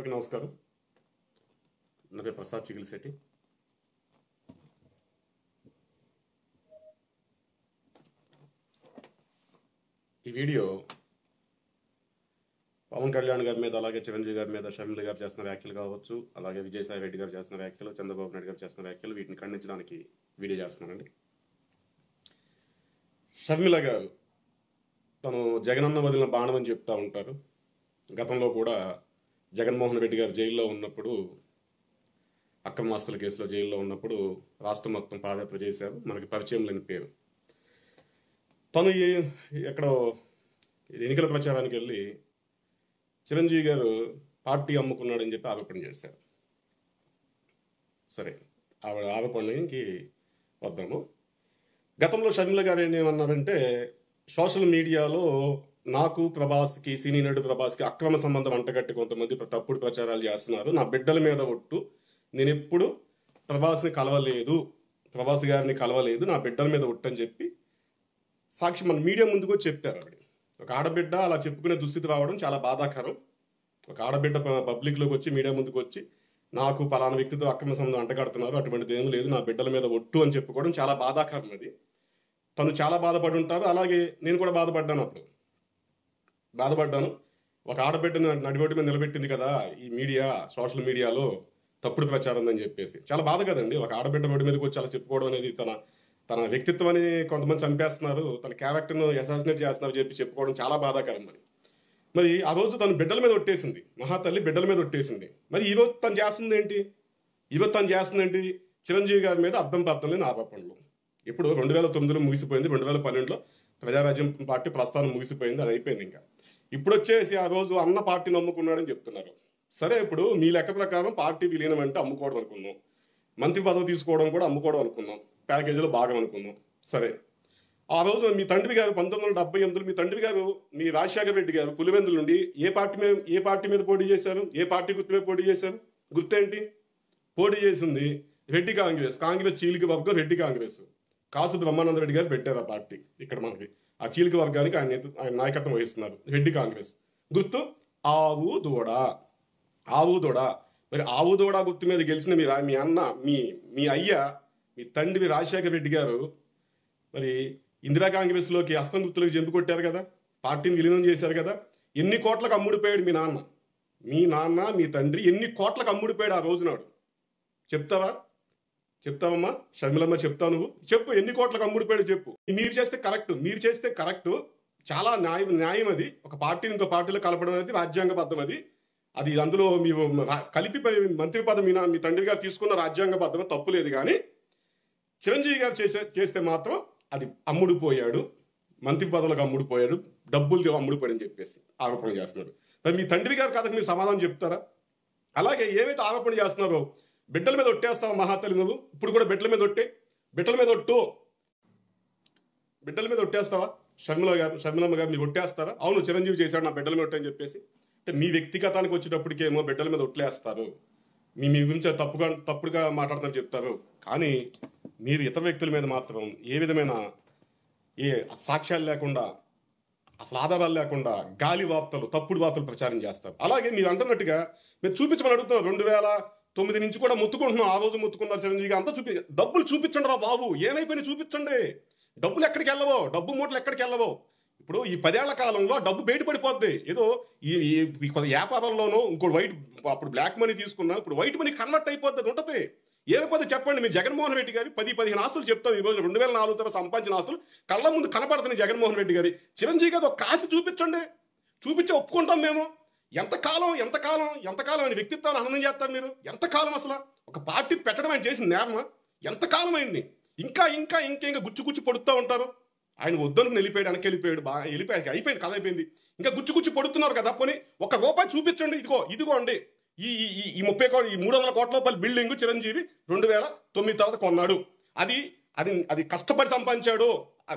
అందరికీ నమస్కారం. నా పేరు ప్రసాద్ చిగిలిశెట్టి. ఈ వీడియో పవన్ కళ్యాణ్ గారి మీద, అలాగే చిరంజీవి గారి మీద షర్మిల గారు చేస్తున్న వ్యాఖ్యలు కావచ్చు, అలాగే విజయసాయి రెడ్డి గారు చేస్తున్న వ్యాఖ్యలు, చంద్రబాబు నాయుడు గారు చేస్తున్న వ్యాఖ్యలు, వీటిని ఖండించడానికి వీడియో చేస్తున్నానండి. షర్మిల గారు తను జగనన్న వదిలిన బాణం అని చెప్తా ఉంటారు. గతంలో కూడా జగన్మోహన్ రెడ్డి గారు జైల్లో ఉన్నప్పుడు, అక్రమాస్తుల కేసులో జైల్లో ఉన్నప్పుడు రాష్ట్రం మొత్తం పాదయాత్ర చేశారు. మనకి పరిచయం లేని పేరు. తను ఎక్కడో ఎన్నికల ప్రచారానికి వెళ్ళి చిరంజీవి గారు పార్టీ అమ్ముకున్నాడని చెప్పి ఆరోపణ చేశారు. సరే, ఆవిడ ఆరోపణకి వద్దాము. గతంలో షర్మిల గారు ఏమన్నారంటే, సోషల్ మీడియాలో నాకు ప్రభాస్కి, సినీ నటుడు ప్రభాస్కి అక్రమ సంబంధం అంటగట్టి కొంతమంది తప్పుడు ప్రచారాలు చేస్తున్నారు. నా బిడ్డల మీద ఒట్టు, నేను ఎప్పుడు ప్రభాస్ని కలవలేదు, ప్రభాస్ గారిని కలవలేదు, నా బిడ్డల మీద ఒట్టు అని చెప్పి సాక్షి మన మీడియా ముందుకు చెప్పారు. ఆవిడ ఒక ఆడబిడ్డ అలా చెప్పుకునే దుస్థితి రావడం చాలా బాధాకరం. ఒక ఆడబిడ్డ పబ్లిక్లోకి వచ్చి, మీడియా ముందుకు వచ్చి, నాకు పలానా వ్యక్తితో అక్రమ సంబంధం అంటగడుతున్నారు, అటువంటిది ఏమీ లేదు, నా బిడ్డల మీద ఒట్టు అని చెప్పుకోవడం చాలా బాధాకరం. అది తను చాలా బాధపడి ఉంటారు. అలాగే నేను కూడా బాధపడ్డాను. అప్పుడు బాధపడ్డాను. ఒక ఆడబిడ్డను నడిగొడ్డు మీద నిలబెట్టింది కదా ఈ మీడియా, సోషల్ మీడియాలో తప్పుడు ప్రచారం అని చెప్పేసి. చాలా బాధ కదండి. ఒక ఆడబిడ్డ రోడ్డు మీదకి వచ్చి అలా చెప్పుకోవడం అనేది తన వ్యక్తిత్వాన్ని కొంతమంది చంపేస్తున్నారు, తన క్యారెక్టర్ను అసాసినేట్ చేస్తున్నారు చెప్పి చెప్పుకోవడం చాలా బాధాకరం. మరి ఆ రోజు తను బిడ్డల మీద ఒట్టేసింది, మహాతల్లి బిడ్డల మీద ఒట్టేసింది. మరి ఈరోజు తను చేస్తుంది ఏంటి? చిరంజీవి గారి మీద అర్థం పర్థం లేని ఆరోపణలు. ఇప్పుడు 2009లో ముగిసిపోయింది, 2012లో ప్రజారాజ్యం పార్టీ ప్రస్థానం ముగిసిపోయింది, అది అయిపోయింది. ఇంకా ఇప్పుడు వచ్చేసి ఆ రోజు అన్న పార్టీ నమ్ముకున్నాడని చెప్తున్నారు. సరే, ఇప్పుడు మీ లెక్క ప్రకారం పార్టీ విలీనం అంటే అమ్ముకోవడం అనుకుందాం, మంత్రి పదవి తీసుకోవడం కూడా అమ్ముకోవడం అనుకుందాం, ప్యాకేజీలో భాగం అనుకుందాం. సరే, ఆ రోజు మీ తండ్రి గారు 1978 మీ తండ్రి గారు, మీ రాజశేఖర రెడ్డి గారు పులివెందుల నుండి ఏ పార్టీ మీద పోటీ చేశారు? ఏ పార్టీ గుర్తు మీద పోటీ చేశారు? గుర్తేంటి? పోటీ చేసింది రెడ్డి కాంగ్రెస్. కాంగ్రెస్ చీలిక వర్గం రెడ్డి కాంగ్రెస్. కాసు బ్రహ్మానంద రెడ్డి గారు పెట్టారు ఆ పార్టీ. ఇక్కడ మనకి ఆ చీలిక వర్గానికి ఆయన నాయకత్వం వహిస్తున్నారు. రెడ్డి కాంగ్రెస్. గుర్తు ఆవు దూడ. మరి ఆవు దూడ గుర్తు మీద గెలిచిన మీ అన్న, మీ అయ్య, మీ తండ్రి రాజశేఖర రెడ్డి గారు మరి ఇందిరా కాంగ్రెస్లోకి అస్తం గుర్తులకు జంపు కొట్టారు కదా, పార్టీని విలీనం చేశారు కదా. ఎన్ని కోట్లకు అమ్ముడిపోయాడు మీ నాన్న, మీ తండ్రి ఎన్ని కోట్లకు అమ్ముడిపోయాడు ఆ రోజునాడు? చెప్తావమ్మా షర్మిలమ్మ, చెప్తావు నువ్వు? చెప్పు, ఎన్ని కోట్లకు అమ్ముడిపోయాడు చెప్పు. మీరు చేస్తే కరెక్ట్, చాలా న్యాయం అది. ఒక పార్టీని ఇంకో పార్టీలో కలపడం అనేది రాజ్యాంగబద్ధం. అది అందులో మీరు కలిపి మంత్రి పదవి మీ తండ్రి గారు తీసుకున్న రాజ్యాంగబద్ధం, తప్పు లేదు. కానీ చిరంజీవి గారు చేస్తే మాత్రం అది అమ్ముడుపోయాడు, మంత్రి పదవులకు అమ్ముడుపోయాడు, డబ్బులు అమ్ముడుపోయాడు అని చెప్పేసి ఆరోపణ చేస్తున్నాడు. మరి మీ తండ్రి గారి కథకు మీరు సమాధానం చెప్తారా? అలాగే ఏవైతే ఆరోపణ చేస్తున్నారో, బిడ్డల మీద ఒట్టేస్తావా మహాతల్లి నువ్వు? ఇప్పుడు కూడా బిడ్డల మీద ఒట్టేస్తావా? షర్మిలమ్మ గారు మీరు ఒట్టేస్తారా? అవును, చిరంజీవి చేశాడు, నా బిడ్డల మీద ఒట్టే అని చెప్పేసి. అంటే మీ వ్యక్తిగతానికి వచ్చేటప్పటికేమో బిడ్డల మీద ఒట్లేస్తారు, మీ గురించి తప్పుడుగా మాట్లాడుతున్నారు చెప్తారు. కానీ మీరు ఇతర వ్యక్తుల మీద మాత్రం ఏ విధమైన సాక్ష్యాలు లేకుండా, అసలు ఆధారాలు లేకుండా గాలి వార్తలు, తప్పుడు వార్తలు ప్రచారం చేస్తారు. అలాగే మీరు అంటున్నట్టుగా మీరు చూపించమని అడుగుతున్నారు. 2009 నుంచి కూడా మొత్తుకుంటున్నాం. ఆ రోజు మొత్తుకున్నారు చిరంజీవి అంతా డబ్బులు చూపించండి రా బాబు, ఏమైపోయినా చూపించండి. డబ్బులు ఎక్కడికి వెళ్ళవో, డబ్బు మూటలు ఎక్కడికి వెళ్ళవో. ఇప్పుడు ఈ 10 ఏళ్ల కాలంలో డబ్బు బయటపడిపోద్ది. ఏదో ఈ కొద్ది వ్యాపారంలోనూ ఇంకోటి అప్పుడు బ్లాక్ మనీ తీసుకున్నా, ఇప్పుడు వైట్ మనీ కన్వర్ట్ అయిపోద్ది ఉంటుంది. ఏమైపోతే చెప్పండి. మీరు జగన్మోహన్ రెడ్డి గారి 10-15 ఆస్తులు చెప్తాను ఈ రోజు, 2004 తర్వాత సంపాదించిన ఆస్తులు కళ్ళ ముందు కనపడుతున్నాయి జగన్మోహన్ రెడ్డి గారి. చిరంజీవి గారు ఒక కాస్త చూపించి ఒప్పుకుంటాం మేము. ఎంతకాలం అని వ్యక్తిత్వాన్ని ఆనందం చేస్తారు మీరు? ఎంతకాలం అసలు ఒక పార్టీ పెట్టడం ఆయన చేసిన నేరమా? ఎంతకాలం అయింది? ఇంకా గుచ్చి పొడుతూ ఉంటారు. ఆయన వద్దనుకుని వెనక్కి వెళ్ళిపోయాడు, బాగా అయిపోయింది, కథ అయిపోయింది. ఇంకా గుచ్చి పొడుతున్నారు కదా. పోనీ ఒక రూపాయి చూపించండి. ఇదిగో అండి, ఈ 300 కోట్ల రూపాయల బిల్డింగ్ చిరంజీవి 2009 తర్వాత కొన్నాడు. అది కష్టపడి సంపాదించాడు,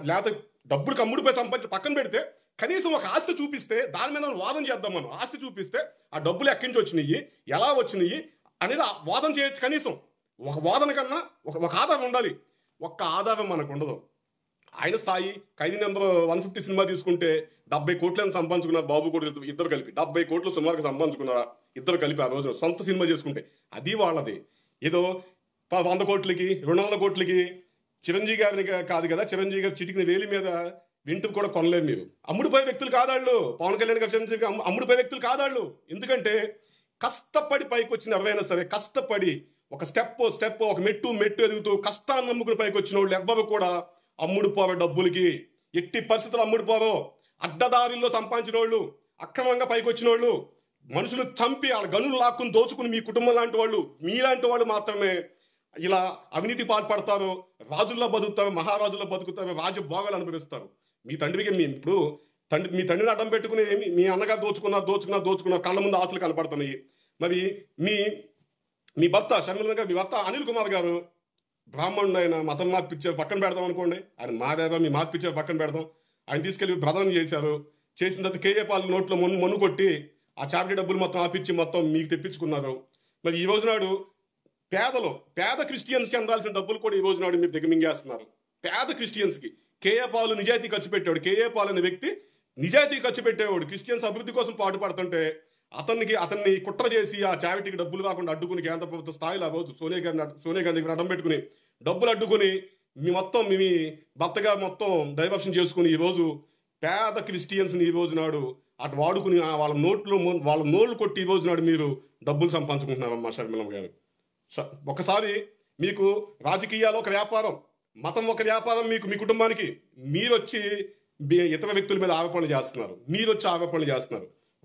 లేకపోతే డబ్బులు కమ్ముడిపోయి సంపాదించి పక్కన పెడితే, కనీసం ఒక ఆస్తి చూపిస్తే దాని మీద వాదన చేద్దాం. మనం ఆస్తి చూపిస్తే ఆ డబ్బులు ఎక్కడి నుంచి వచ్చినాయి, ఎలా వచ్చినాయి అనేది వాదన చేయొచ్చు. కనీసం ఒక వాదన కన్నా ఒక ఆధారం ఉండాలి. ఒక్క ఆధారం మనకు ఉండదు. ఆయన స్థాయి ఖైదీ నెంబర్ 150 సినిమా తీసుకుంటే 70 కోట్లను సంపాదించుకున్నారు బాబు కూడా, ఇద్దరు కలిపి 70 కోట్లు సుమారుగా సంపాదించుకున్నారా? ఇద్దరు కలిపి ఆ రోజు సొంత సినిమా చేసుకుంటే అది వాళ్ళది. ఏదో 100 కోట్లకి 200 కోట్లకి చిరంజీవి గారిని కాదు కదా, చిరంజీవి గారి చిటికిన వేలి మీద వింటూ కూడా కొనలేరు మీరు. అమ్ముడుపోయే వ్యక్తులు కాదాళ్ళు. పవన్ కళ్యాణ్ గారు చిరంజీవి గారు అమ్ముడుపోయే వ్యక్తులు కాదాళ్ళు. ఎందుకంటే కష్టపడి పైకి వచ్చిన ఎవరైనా సరే, కష్టపడి ఒక స్టెప్ ఒక మెట్టు ఎదుగుతూ కష్టాన్ని నమ్ముకుని పైకి వచ్చిన వాళ్ళు ఎవ్వరు కూడా అమ్ముడుపోవే డబ్బులకి ఎట్టి పరిస్థితులు అమ్ముడుపోరు. అడ్డదారుల్లో సంపాదించిన వాళ్ళు, అక్రమంగా పైకి వచ్చిన వాళ్ళు, మనుషులు చంపి వాళ్ళ గనులు లాక్కుని దోచుకుని మీ కుటుంబం లాంటి వాళ్ళు, మీలాంటి వాళ్ళు మాత్రమే ఇలా అవినీతి పాల్పడతారు, రాజుల్లో బతుకుతారు, మహారాజుల్లో బతుకుతారు, రాజభోగాలు అనుభవిస్తారు. మీ తండ్రికి ఇప్పుడు మీ తండ్రిని అడ్డం పెట్టుకుని మీ అన్నగారు దోచుకున్న కళ్ళ ముందు ఆశలు కనపడుతున్నాయి. మరి మీ భర్త షర్మిల గారు, మీ భర్త అనిల్ కుమార్ గారు బ్రాహ్మణుడు, ఆయన మతం మార్పిచ్చారు, పక్కన పెడదాం అనుకోండి. ఆయన మాదారా మీ మార్పిచ్చారు, పక్కన పెడదాం. ఆయన తీసుకెళ్లి ప్రధానం చేశారు. చేసిన తర్వాత కేఏ పాల్ నోట్లో మొన్ను కొట్టి ఆ చారిటీ డబ్బులు మొత్తం ఆపిచ్చి మొత్తం మీకు తెప్పించుకున్నారు. మరి ఈ రోజు నాడు పేద క్రిస్టియన్స్కి అందాల్సిన డబ్బులు కూడా ఈ రోజు నాడు మీరు దిగమింగేస్తున్నారు. పేద క్రిస్టియన్స్కి కేఏ పాల్ నిజాయితీ ఖర్చు పెట్టాడు. కేఏ పాల్ అనే వ్యక్తి నిజాయితీ ఖర్చు పెట్టేవాడు. క్రిస్టియన్స్ అభివృద్ధి కోసం పాటుపడుతుంటే అతన్ని కుట్ర చేసి ఆ చారిటీకి డబ్బులు కాకుండా అడ్డుకుని కేంద్ర ప్రభుత్వ స్థాయిలో ఆ రోజు సోనియా గాంధీ అడ్డం పెట్టుకుని డబ్బులు అడ్డుకుని మీ భర్తగా మొత్తం డైవర్షన్ చేసుకుని ఈరోజు పేద క్రిస్టియన్స్ని ఈ రోజు నాడు అటు వాడుకుని వాళ్ళ నోళ్ళు కొట్టి ఈ రోజు నాడు మీరు డబ్బులు సంపాదించుకుంటున్నారమ్మా షర్మిలమ్మ గారు. ఒకసారి మీకు రాజకీయాలు ఒక వ్యాపారం, మతం ఒక వ్యాపారం. మీ కుటుంబానికి మీరు వచ్చి ఇతర వ్యక్తుల మీద ఆరోపణలు చేస్తున్నారు.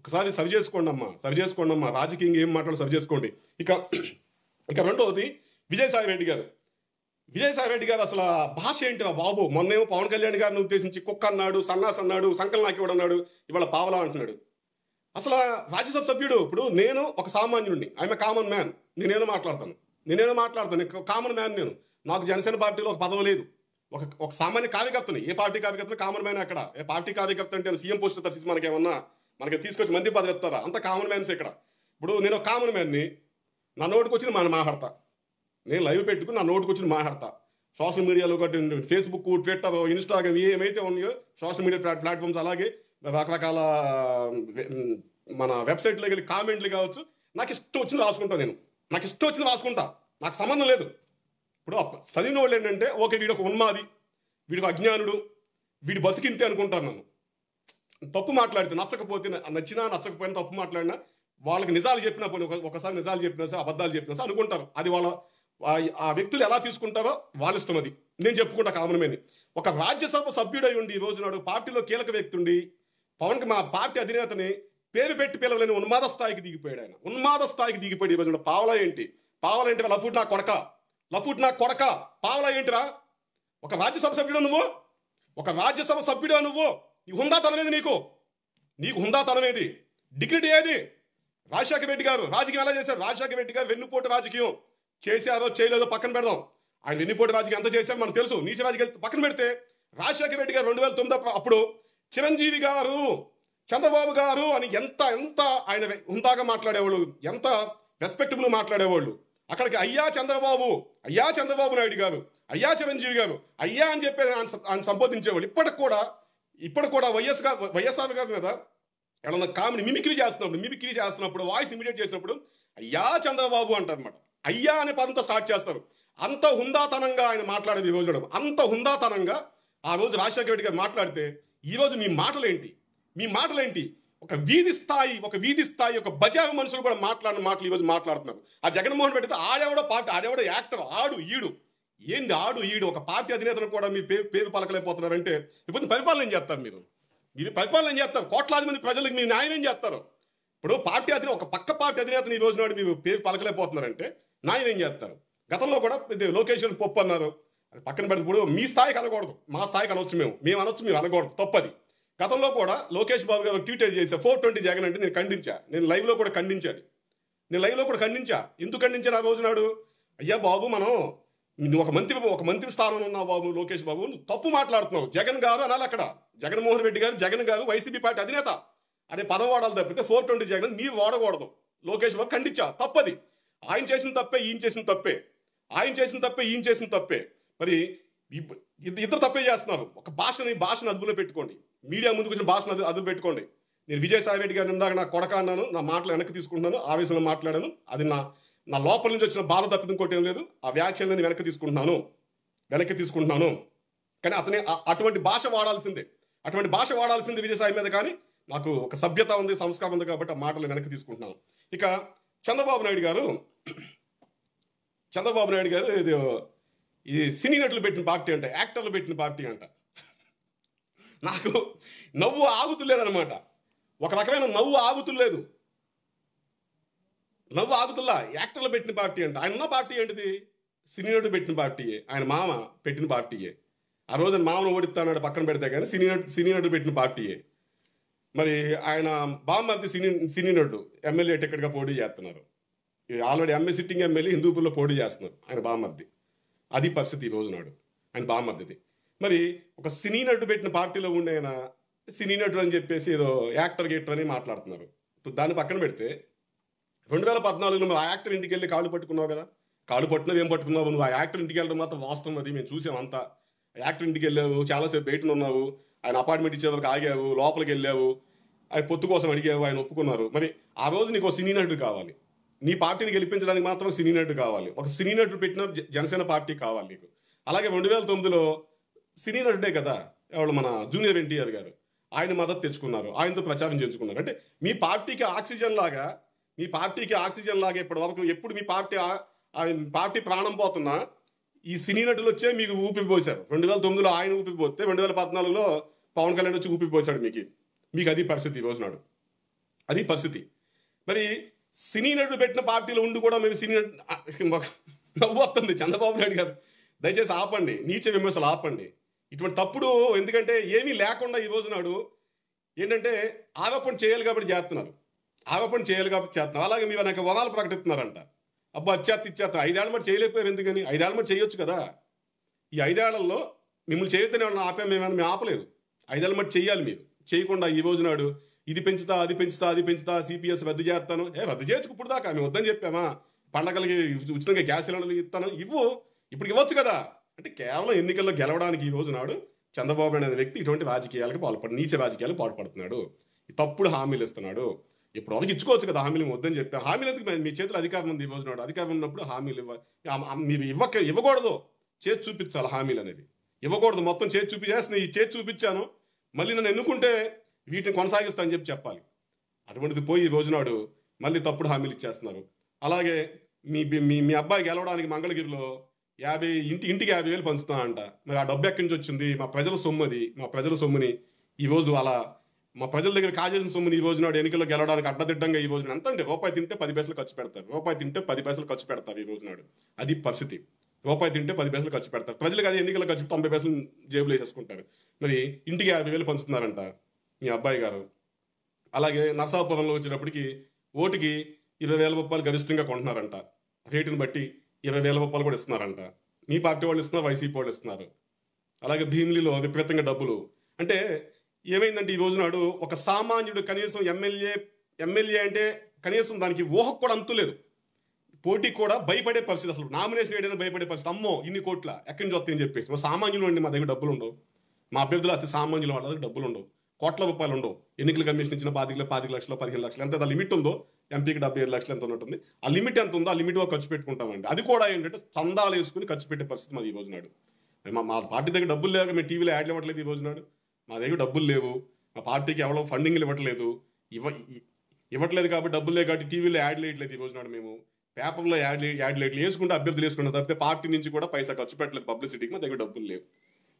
ఒకసారి సరి చేసుకోండి అమ్మా. రాజకీయంగా ఏం మాట్లాడాలి సరి చేసుకోండి. ఇక రెండవది విజయసాయి రెడ్డి గారు అసలు భాష ఏంటిరా బాబు? మొన్నేమో పవన్ కళ్యాణ్ గారిని ఉద్దేశించి కుక్క అన్నాడు, సన్నాస్ అన్నాడు, సంకల్ నాకివాడు అన్నాడు, ఇవాళ పావలా అంటున్నాడు. అసలు రాజ్యసభ సభ్యుడు. ఇప్పుడు నేను ఒక సామాన్యుడిని, ఐఎమ్ కామన్ మ్యాన్. నేనేదో మాట్లాడతాను, కామన్ మ్యాన్. నాకు జనసేన పార్టీలో ఒక పదవి లేదు. ఒక సామాన్య కార్యకర్తని. ఏ పార్టీ కార్యకర్తని? Common man. అక్కడ ఏ పార్టీ కార్యకర్త అంటే సీఎం పోస్ట్ తప్పించి మనకి తీసుకొచ్చి మంత్రి పదవి ఎత్తారా? అంత కామన్ మ్యాన్స్ ఇక్కడ. ఇప్పుడు నేను ఒక కామన్ మ్యాన్ని, నా నోటికి వచ్చిన మాట్లాడతా, నేను లైవ్ పెట్టుకుని నా నోటికి వచ్చిన మాట్లాడతా. సోషల్ మీడియాలో ఫేస్బుక్, ట్విట్టర్, ఇన్స్టాగ్రామ్ ఏమైతే ఉన్నాయో సోషల్ మీడియా ప్లాట్ఫామ్స్, అలాగే రకరకాల మన వెబ్సైట్లోకి వెళ్ళి కామెంట్లు కావచ్చు, నాకు ఇష్టం వచ్చింది రాసుకుంటా. నాకు సంబంధం లేదు. ఇప్పుడు చదివిన వాళ్ళు ఏంటంటే, ఓకే వీడు ఒక ఉన్మాది, వీడు అజ్ఞానుడు, వీడు బతికింతే అనుకుంటాను. నన్ను తప్పు మాట్లాడితే నచ్చకపోయినా తప్పు మాట్లాడినా వాళ్ళకి నిజాలు చెప్పినా పోనీ, ఒకసారి నిజాలు చెప్పినా సరే అబద్ధాలు చెప్పినా సరే అనుకుంటారు. అది ఆ వ్యక్తులు ఎలా తీసుకుంటారో వాళ్ళ ఇష్టం. అది నేను చెప్పుకుంటా కామన్ మ్యాన్. ఒక రాజ్యసభ సభ్యుడై ఉండి ఈ రోజు నాడు పార్టీలో కీలక వ్యక్తి ఉండి మా పార్టీ అధినేతని పేరు పెట్టి పిలవలేని ఉన్మాద స్థాయికి దిగిపోయాడు ఆయన. ఈ రోజు పావలా ఏంటి లఫుట్ నా కొడక పావలా ఏంటిరా? ఒక రాజ్యసభ సభ్యుడు నువ్వు నీ హుందాతనం ఏది? నీకు హుందాతనం ఏది? డిగ్నిటీ ఏది? రాజశేఖర రెడ్డి గారు రాజకీయం ఎలా చేశారు? రాజశేఖర రెడ్డి గారు వెన్నుపోటు రాజకీయం చేశారో చేయలేదో పక్కన పెడదాం. ఆయన వెన్నుపోటు రాజకీయం ఎంత చేశారో మనకు తెలుసు. నీచ రాజకీయం పక్కన పెడితే రాజశేఖర రెడ్డి గారు 2009 అప్పుడు చిరంజీవి గారు, చంద్రబాబు గారు అని ఎంత ఆయన హుందాగా మాట్లాడేవాళ్ళు, ఎంత రెస్పెక్టబుల్ మాట్లాడేవాళ్ళు. అక్కడికి అయ్యా చంద్రబాబు నాయుడు గారు, అయ్యా చిరంజీవి గారు, అయ్యా అని చెప్పి ఆయన సంబోధించేవాళ్ళు. ఇప్పటికి కూడా వైఎస్ఆర్ గారి మీద ఏమన్నా కామెడీ మిమిక్రీ చేస్తున్నప్పుడు వాయిస్ ఇమిడియేట్ చేసినప్పుడు అయ్యా చంద్రబాబు అంటారనమాట. అయ్యా అనే పదంతో స్టార్ట్ చేస్తారు. అంత హుందాతనంగా ఆయన మాట్లాడేది ఈ రోజు. అంత హుందాతనంగా ఆ రోజు రాజశేఖర రెడ్డి గారు మాట్లాడితే ఈరోజు మీ మాటలేంటి? ఒక వీధి స్థాయి ఒక బజారు మనుషులు కూడా మాట్లాడిన మాటలు ఈరోజు మాట్లాడుతున్నారు. ఆ జగన్మోహన్ రెడ్డి ఆడెవడో యాక్టర్, ఈడు ఒక పార్టీ అధినేతను కూడా మీరు పేరు పలకలేకపోతున్నారంటే ఇప్పుడు పరిపాలన ఏం చేస్తారు? మీరు పరిపాలన ఏం చేస్తారు? కోట్లాది మంది ప్రజలకు మీరు న్యాయం ఏం చేస్తారు? ఇప్పుడు ఒక పక్క పార్టీ అధినేతను ఈ రోజు నాడు మీరు పేరు పలకలేకపోతున్నారంటే న్యాయం ఏం చేస్తారు? గతంలో కూడా లోకేష్ పప్పు అన్నారు, అది పక్కన పెడితే ఇప్పుడు మీ స్థాయికి అనకూడదు, మా స్థాయికి అనొచ్చు, మేము అనొచ్చు, మీరు అనకూడదు, తప్పది. గతంలో కూడా లోకేష్ బాబు గారు ట్వీట్ చేసే 420 జగన్ అంటే నేను ఖండించా. నేను లైవ్లో కూడా ఖండించా. ఎందుకు ఖండించాను ఆ రోజు నాడు? అయ్యా బాబు, నువ్వు ఒక మంత్రి స్థానంలో ఉన్నావు బాబు, లోకేష్ బాబు, నువ్వు తప్పు మాట్లాడుతున్నావు. జగన్ గారు అనాలి అక్కడ. జగన్మోహన్ రెడ్డి గారు, జగన్ గారు వైసీపీ పార్టీ అధినేత అనే పదం వాడాలి తప్పితే 420 జగన్ మీరు వాడకూడదు. లోకేష్ బాబు ఖండించా, తప్పది. ఆయన చేసిన తప్పే ఈయన చేసిన తప్పే. మరి ఇద్దరు తప్పే చేస్తున్నారు. ఒక భాషను అదుపులో పెట్టుకోండి. మీడియా ముందుకు వచ్చిన భాషను అదుపు పెట్టుకోండి. నేను విజయసాయి రెడ్డి గారిని ఇందాక నా కొడక అన్నాను, నా మాటలు వెనక్కి తీసుకుంటున్నాను, ఆవేశంలో మాట్లాడాను. అది నా లోపల నుంచి వచ్చిన బాధ తప్పితే ఇంకోటి ఏం లేదు. ఆ వ్యాఖ్యలను వెనక్కి తీసుకుంటున్నాను. కానీ అతనే అటువంటి భాష వాడాల్సిందే విజయసాయి మీద. కానీ నాకు ఒక సభ్యత ఉంది, సంస్కారం ఉంది కాబట్టి ఆ మాటలు వెనక్కి తీసుకుంటున్నాను. ఇక చంద్రబాబు నాయుడు గారు ఇది సినీ నటులు పెట్టిన పార్టీ అంట, యాక్టర్లు పెట్టిన పార్టీ అంట. నాకు నవ్వు ఆగుతులేదనమాట. ఒక రకమైన నవ్వు ఆగుతుల్లా. యాక్టర్లు పెట్టిన పార్టీ అంట. ఆయన ఉన్న పార్టీ ఏంటిది? సినీ నటులు పెట్టిన పార్టీయే, ఆయన మామ పెట్టిన పార్టీయే. ఆ రోజున మామను ఓడిస్తాడు పక్కన పెడితే కానీ సినీ నటులు పెట్టిన పార్టీయే. మరి ఆయన బామ్మర్ది సినీ నటుడు ఎమ్మెల్యే టికెట్గా పోటీ చేస్తున్నారు. ఆల్రెడీ సిట్టింగ్ ఎమ్మెల్యే హిందూపూర్లో పోటీ చేస్తున్నారు ఆయన బామ్మర్ది. అది పరిస్థితి ఈ రోజు నాడు ఆయన బామ్మర్దిది. మరి ఒక సినీ నటుడు పెట్టిన పార్టీలో ఉండే ఆయన సినీ నటుడు అని చెప్పేసి ఏదో యాక్టర్ అని మాట్లాడుతున్నారు. ఇప్పుడు దాన్ని పక్కన పెడితే 2014లో నువ్వు ఆ యాక్టర్ ఇంటికి వెళ్ళి కాళ్ళు పట్టుకున్నావు కదా. కాళ్ళు పట్టుకున్నావు, ఏం పట్టుకున్నావు? నువ్వు ఆ యాక్టర్ ఇంటికి వెళ్ళడం మాత్రం వాస్తవం, అది మేము చూసాం అంతా. యాక్టర్ ఇంటికి వెళ్ళావు, చాలాసేపు బయట ఉన్నావు, ఆయన అపార్ట్మెంట్ ఇచ్చే వరకు ఆగావు, లోపలికి వెళ్ళావు, ఆయన పొత్తు కోసం అడిగావు, ఆయన ఒప్పుకున్నారు. మరి ఆ రోజు నీకు ఒక సినీ నటుడు కావాలి, నీ పార్టీని గెలిపించడానికి మాత్రం సినీ నటుడు కావాలి, ఒక సినీ నటుడు పెట్టిన జనసేన పార్టీ కావాలి నీకు. అలాగే 2009లో సినీ నటుడే కదా ఎవరు, మన జూనియర్ ఎన్టీఆర్ గారు, ఆయన మద్దతు తెచ్చుకున్నారు, ఆయనతో ప్రచారం చేయించుకున్నారు. అంటే మీ పార్టీకి ఆక్సిజన్ లాగా ఇప్పటి వరకు ఎప్పుడు మీ పార్టీ ప్రాణం పోతున్నా ఈ సినీ నటులు వచ్చే మీకు ఊపిరిపోసారు. 2009లో ఆయన ఊపిరిపోతే 2014లో పవన్ కళ్యాణ్ వచ్చి ఊపిరిపోసాడు మీకు అది పరిస్థితి ఈ రోజు నాడు. అది పరిస్థితి. మరి సినీ నటుడు పెట్టిన పార్టీలో ఉండి కూడా మేము నవ్వు వస్తుంది. చంద్రబాబు నాయుడు గారు దయచేసి ఆపండి, నీచ విమర్శలు ఆపండి. ఇటువంటి తప్పుడు, ఎందుకంటే ఏమీ లేకుండా ఈ రోజు నాడు ఏంటంటే ఆరోపణ చేయాలి కాబట్టి చేస్తున్నారు. అలాగే మీరు అనేక వరాలు ప్రకటిస్తున్నారంట. అబ్బా ఇచ్చేస్తా 5 ఏళ్ళ మటు చేయలేకపోయారు, ఎందుకని? 5 ఏళ్ళ మటు చేయొచ్చు కదా. ఈ 5 ఏళ్లలో మిమ్మల్ని చేయొద్దని ఏమన్నా మేము ఆపలేదు. 5 ఏళ్ళ మటు చెయ్యాలి. మీరు చేయకుండా ఈ రోజు నాడు ఇది పెంచుతా అది పెంచుతా సిపిఎస్ రద్దు చేస్తాను. రద్దు చేయొచ్చు. ఇప్పుడు దాకా మేము వద్దని చెప్పామా? పండగలకి ఉచితంగా గ్యాస్ సిలిండర్లు ఇస్తాను, ఇప్పుడు ఇవ్వచ్చు కదా. అంటే కేవలం ఎన్నికల్లో గెలవడానికి ఈ రోజు నాడు చంద్రబాబు నాయుడు అనే వ్యక్తి ఇటువంటి నీచ రాజకీయాలు పాల్పడుతున్నాడు. తప్పుడు హామీలు ఇస్తున్నాడు. ఇప్పుడు వరకు ఇచ్చుకోవచ్చు కదా హామీలు, వద్దని చెప్పాను. హామీలు ఎందుకు? మీ చేతిలో అధికారం ఉంది ఈ రోజు నాడు. అధికారం ఉన్నప్పుడు హామీలు మీరు ఇవ్వకూడదు, చేతి చూపించాలి. హామీలు అనేవి ఇవ్వకూడదు. మొత్తం చేతి ఈ చేతి చూపించాను, మళ్ళీ నన్ను ఎన్నుకుంటే వీటిని కొనసాగిస్తా అని చెప్పాలి. అటువంటిది పోయి ఈ రోజునాడు మళ్ళీ తప్పుడు హామీలు ఇచ్చేస్తున్నారు. అలాగే మీ అబ్బాయి గెలవడానికి మంగళగిరిలో ఇంటికి 50,000 పంచుతానంట. మరి ఆ డబ్బు ఎక్కడి నుంచి వచ్చింది? మా ప్రజల సొమ్ము అది. మా ప్రజల సొమ్ముని ఈరోజు అలా మా ప్రజల దగ్గర కాజేసిన సొమ్ముని ఈ రోజునాడు ఎన్నికల్లో గెలవడానికి అడ్డదిడ్డంగా ఈ రోజున ఎంత అంటే రూపాయి తింటే 10 పైసలు ఖర్చు పెడతారు ఈ రోజునాడు. అది పరిస్థితి. రూపాయి తింటే 10 పైసలు ఖర్చు పెడతారు. ప్రజలకు అది ఎన్నికల్లో ఖర్చు 90 పైసలు జేబులు వేసేసుకుంటారు. మరి ఇంటికి 50,000 పంచుతున్నారంట మీ అబ్బాయి గారు. అలాగే నరసాపురంలో వచ్చేటప్పటికి ఓటుకి 20,000 రూపాయలు గరిష్టంగా కొంటున్నారంట. రేటుని బట్టి 20,000 రూపాయలు కూడా ఇస్తున్నారంట. మీ పార్టీ వాళ్ళు ఇస్తున్నారు, వైసీపీ వాళ్ళు ఇస్తున్నారు. అలాగే భీమిలిలో విపరీతంగా డబ్బులు. అంటే ఏమైందంటే ఈ రోజునాడు ఒక సామాన్యుడు కనీసం ఎమ్మెల్యే అంటే కనీసం దానికి ఊహకు కూడా అంతులేదు. పోటీ కూడా భయపడే పరిస్థితి, అసలు నామినేషన్ వేయడానికి భయపడే పరిస్థితి. అమ్మో ఇన్ని కోట్ల ఎక్కడి నుంచి వస్తాయని చెప్పేసి. మా సామాన్యులు అండి, మా దగ్గర డబ్బులు ఉండవు. మా అభ్యర్థులు అతి సామాన్యులు, వాళ్ళ దగ్గర డబ్బులు ఉండవు, కోట్ల రూపాయలు ఉండవు. ఎన్నికల కమిషన్ ఇచ్చిన 25 లక్షలు 15 లక్షలు ఎంత లిమిట్ ఉందో, ఎంపీకి 75 లక్షలు ఎంత ఉంటుంది, ఆ లిమిట్ ఎంత ఉందో ఆ లిమిట్ ఖర్చు పెట్టుకుంటామండి. అది కూడా ఏంటంటే చందాలు వేసుకుని ఖర్చు పెట్టే పరిస్థితి మాది ఈ రోజునాడు. మా పార్టీ దగ్గర డబ్బులు లేక మేము టీవీలో యాడ్లు ఇవ్వట్లేదు ఈ రోజునాడు. మా దగ్గర డబ్బులు లేవు, మా పార్టీకి ఎవరో ఫండింగ్లు ఇవ్వట్లేదు కాబట్టి డబ్బులు లేవు కాబట్టి టీవీలో యాడ్లు వేయట్లేదు ఈ రోజునాడు. మేము పేపర్లో యాడ్లు వేసుకుంటే అభ్యర్థులు వేసుకుంటాం తప్పితే పార్టీ నుంచి కూడా పైసా ఖర్చు పెట్టలేదు పబ్లిసిటీకి. మా దగ్గర డబ్బులు లేవు,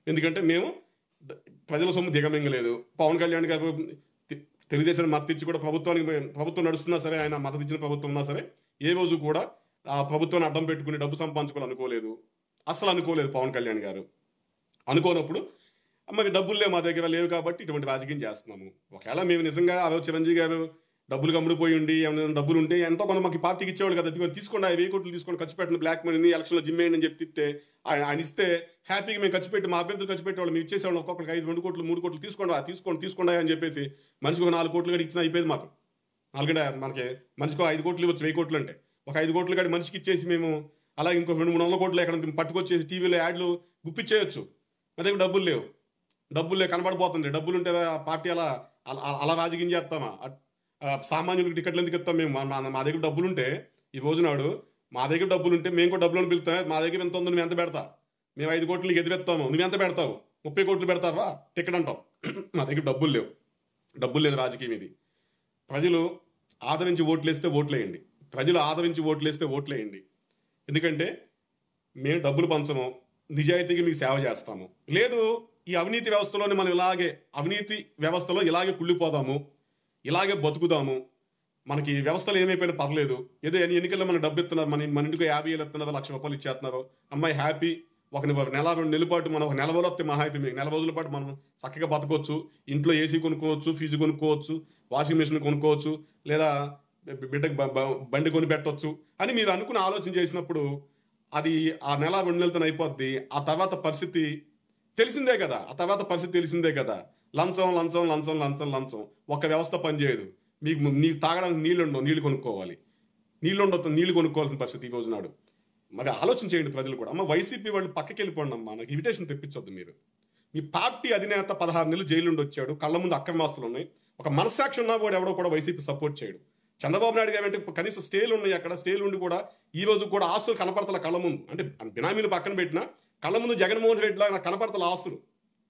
ఎందుకంటే మేము ప్రజల సొమ్ము దిగమింగలేదు. పవన్ కళ్యాణ్ గారు తెలుగుదేశాన్ని మద్దతు ఇచ్చి కూడా ప్రభుత్వం నడుస్తున్నా సరే, ఆయన మద్దతు ఇచ్చిన ప్రభుత్వం ఉన్నా సరే ఏ రోజు కూడా ఆ ప్రభుత్వాన్ని అడ్డం పెట్టుకుని డబ్బు సంపాదించుకోవాలనుకోలేదు, అస్సలు అనుకోలేదు పవన్ కళ్యాణ్ గారు. అనుకోనప్పుడు మరి డబ్బులే మా దగ్గర లేవు కాబట్టి ఇటువంటి రాజకీయం చేస్తున్నాము. ఒకవేళ మేము నిజంగా ఆ రోజు చిరంజీవి గారు డబ్బులు కమ్ముడిపోయి ఉండి ఏమైనా డబ్బులు ఉంటే ఎంతో కొంత మాకు పార్టీకి ఇచ్చేవాళ్ళు కదా, తీసుకోండి 1000 కోట్లు తీసుకొని ఖర్చు పెట్టిన బ్లాక్ మనీని ఎలక్షన్లో జిమ్ వేయండి అని చెప్తే ఆయన ఇస్తే హ్యాపీగా మేము ఖర్చు పెట్టి మా అభ్యర్థులు ఖర్చు పెట్టేవాళ్ళు. మేము ఇచ్చేసేవాళ్ళు ఒక్కొక్కరికి 5, 2 కోట్లు 3 కోట్లు తీసుకోండి అని చెప్పేసి మనిషికి ఒక 4 కోట్లు కూడా ఇచ్చినా అయిపోయేది మాకు. మనకి మనిషికి 5 కోట్లు ఇవ్వచ్చు, 1000 కోట్లు అంటే ఒక 5 కోట్లు కానీ మనిషికి ఇచ్చేసి మేము అలాగే ఇంకో 200-300 కోట్లు ఎక్కడ పట్టుకొచ్చేసి టీవీలో యాడ్లు గుప్పిచ్చేయచ్చు. మా దగ్గర డబ్బులు లేవు, కనబడిపోతుంది. డబ్బులు ఉంటే పార్టీ అలా అలా రాజకీయం చేస్తామా? సామాన్యులకు టికెట్లు ఎందుకు ఇస్తాం మేము? మా దగ్గర డబ్బులుంటే ఈ రోజునాడు మా దగ్గర డబ్బులుంటే మేము కూడా డబ్బులను పిలుస్తాం. మా దగ్గర ఎంత ఉందో నువ్వు ఎంత పెడతా? మేము 5 కోట్లు నీకు ఎదురెత్తాము, నువ్వు ఎంత పెడతావు? 30 కోట్లు పెడతావా టికెట్ అంటావు. మా దగ్గర డబ్బులు లేవు. డబ్బులు లేదు రాజకీయం ఇది. ప్రజలు ఆదరించి ఓట్లేస్తే ఓట్లేయండి. ప్రజలు ఆదరించి ఓట్లేస్తే ఓట్లేయండి. ఎందుకంటే మేము డబ్బులు పంచము, నిజాయితీగా మీకు సేవ చేస్తాము. లేదు ఈ అవినీతి వ్యవస్థలోనే మనం అవినీతి వ్యవస్థలో ఇలాగే కుళ్ళిపోదాము, ఇలాగే బతుకుదాము, మనకి వ్యవస్థలు ఏమైపోయినా పర్లేదు, ఏదో ఎన్నికల్లో మన డబ్బు ఇస్తున్నారు, మన ఇంటికి 50,000 ఇస్తున్నారు, 1,00,000 రూపాయలు ఇచ్చేస్తున్నారు, అమ్మాయి హ్యాపీ, ఒక నెల 2 నెలల పాటు మనం ఒక నెల రోజులు వస్తే మహా అయితే మీకు 4 రోజుల పాటు మనం చక్కగా బతకొచ్చు, ఇంట్లో ఏసీ కొనుక్కోవచ్చు, ఫీజు కొనుక్కోవచ్చు, వాషింగ్ మిషన్ కొనుక్కోవచ్చు, లేదా బిడ్డకు బండి కొని పెట్టవచ్చు అని మీరు అనుకుని ఆలోచన చేసినప్పుడు అది ఆ నెల 2 నెలలతో అయిపోద్ది. ఆ తర్వాత పరిస్థితి తెలిసిందే కదా. లంచం లంచం లంచం లంచం లంచం. ఒక వ్యవస్థ పనిచేయదు. నీకు తాగడానికి నీళ్లు కొనుక్కోవాలి. నీళ్లు కొనుక్కోవాల్సిన పరిస్థితి ఈ రోజునాడు. మరి ఆలోచన చేయండి ప్రజలు కూడా. అమ్మ వైసీపీ వాళ్ళు పక్కకి వెళ్ళిపోండి అమ్మా, నాకు ఇన్విటేషన్ తెప్పించొద్దు మీరు. మీ పార్టీ అధినేత 16 నెలలు జైలు నుండి వచ్చాడు, కళ్ళ ముందు అక్రమాస్తులు ఉన్నాయి. ఒక మనస్సాక్షి ఉన్నా కూడా ఎవడో కూడా వైసీపీ సపోర్ట్ చేయడు. చంద్రబాబు నాయుడు గారు అంటే కనీసం స్టేలు ఉన్నాయి, అక్కడ స్టేలు ఉండి కూడా ఈ రోజు కూడా ఆస్తులు కనపడతల కళ్ళ ముందు. అంటే బినామీలు పక్కన పెట్టినా కళ్ళ ముందు జగన్మోహన్ రెడ్డి లాగా కనపడతల ఆస్తులు,